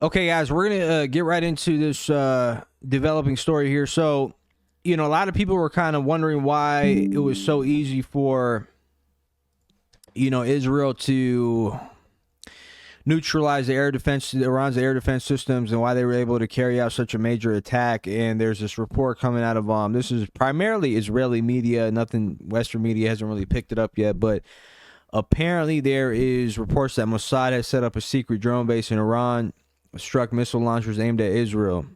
Okay, guys, we're gonna get right into this developing story here. So, a lot of people were kind of wondering why it was so easy for Israel to neutralize the air defense, Iran's air defense systems, and why they were able to carry out such a major attack. And there's this report coming out of this is primarily Israeli media. Nothing Western media hasn't really picked it up yet, but apparently there is reports that Mossad has set up a secret drone base in Iran, struck missile launchers aimed at Israel.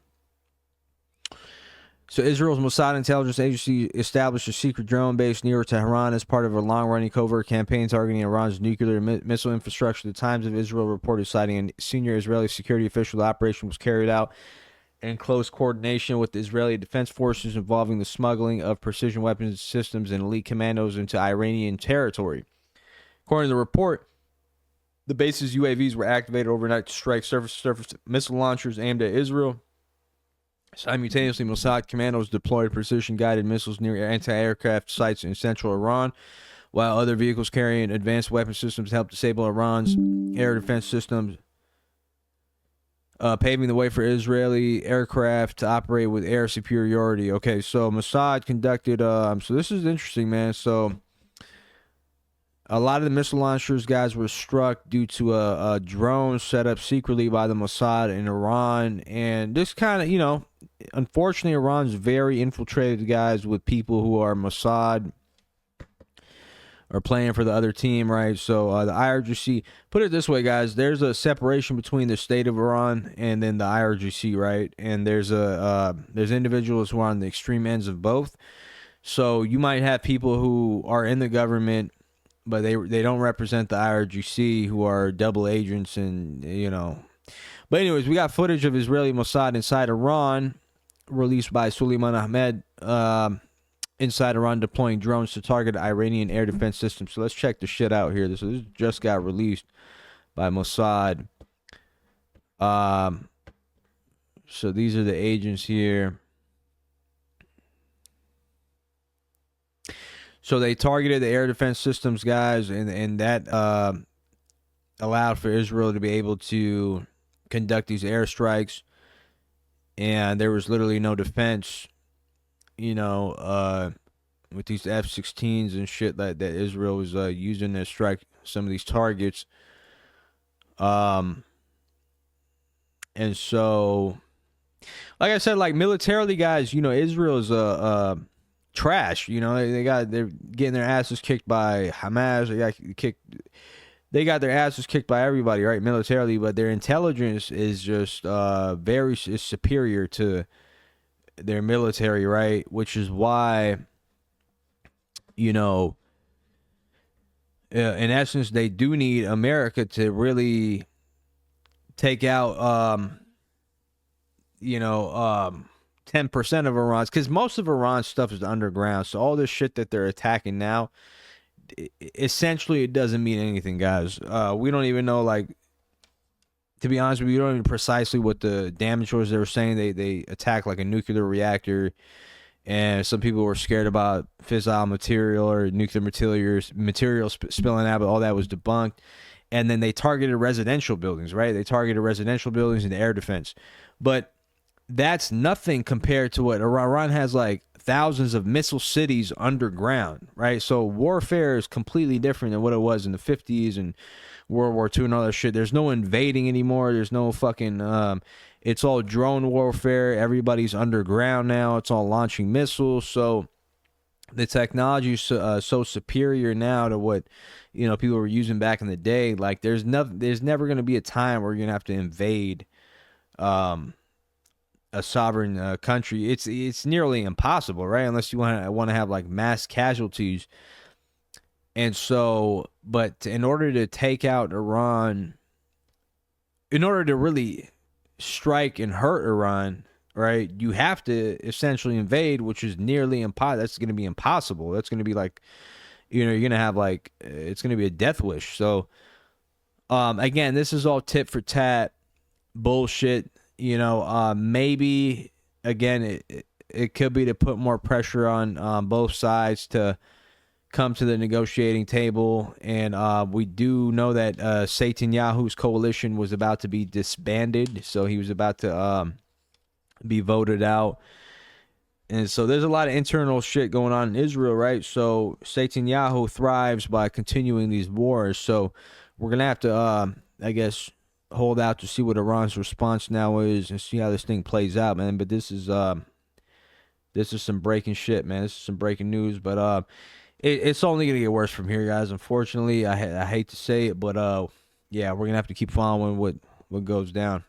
So Israel's Mossad intelligence agency established a secret drone base near Tehran as part of a long-running covert campaign targeting Iran's nuclear missile infrastructure. The Times of Israel reported citing a senior Israeli security official the operation was carried out in close coordination with the Israeli Defense Forces involving the smuggling of precision weapons systems and elite commandos into Iranian territory. According to the report, the base's UAVs were activated overnight to strike surface missile launchers aimed at Israel. Simultaneously, Mossad commandos deployed precision-guided missiles near anti-aircraft sites in central Iran, while other vehicles carrying advanced weapon systems helped disable Iran's air defense systems, paving the way for Israeli aircraft to operate with air superiority. Okay, so Mossad conducted... so this is interesting, man. So a lot of the missile launchers, guys, were struck due to a drone set up secretly by the Mossad in Iran. And this kind of, unfortunately, Iran's very infiltrated, guys, with people who are Mossad or playing for the other team, right? So the IRGC, put it this way, guys, there's a separation between the state of Iran and then the IRGC, right? And there's individuals who are on the extreme ends of both. So you might have people who are in the government, but they don't represent the IRGC, who are double agents, and But anyways, we got footage of Israeli Mossad inside Iran, released by Suleiman Ahmed, inside Iran deploying drones to target Iranian air defense systems. So let's check the shit out here. This just got released by Mossad. So these are the agents here. So they targeted the air defense systems, guys, and that allowed for Israel to be able to conduct these airstrikes. And there was literally no defense, with these F-16s and shit that Israel was using to strike some of these targets. And so, like I said, like militarily, guys, Israel is trash. They're getting their asses kicked by Hamas. They got their asses kicked by everybody, right, militarily, but their intelligence is just is superior to their military, right? Which is why, in essence, they do need America to really take out 10% of Iran's, because most of Iran's stuff is underground. So all this shit that they're attacking now, essentially, it doesn't mean anything, guys. We don't even know, like, to be honest with you, we don't even precisely what the damage was. They were saying they attacked like a nuclear reactor, and some people were scared about fissile material or nuclear material spilling out, but all that was debunked. And then they targeted residential buildings, right? They targeted residential buildings and air defense. But that's nothing compared to what Iran has, like thousands of missile cities underground, right? So warfare is completely different than what it was in the 50s and World War II and all that shit. There's no invading anymore. There's no fucking, it's all drone warfare. Everybody's underground now. It's all launching missiles. So the technology is so superior now to what, people were using back in the day. Like there's never going to be a time where you're going to have to invade, a sovereign country. It's nearly impossible, right? Unless you want to have like mass casualties. And so, but in order to take out Iran, in order to really strike and hurt Iran, right, you have to essentially invade, which is nearly impossible. That's going to be impossible. That's going to be like, you're going to have like, it's going to be a death wish. So, again, this is all tit for tat bullshit. Maybe again it could be to put more pressure on both sides to come to the negotiating table. And we do know that Netanyahu's coalition was about to be disbanded, so he was about to be voted out. And so there's a lot of internal shit going on in Israel, right? So Netanyahu thrives by continuing these wars. So we're gonna have to, I guess, hold out to see what Iran's response now is and see how this thing plays out, man. But this is some breaking shit, man. This is some breaking news. But it's only gonna get worse from here, guys. Unfortunately, I hate to say it, but yeah, we're gonna have to keep following what goes down.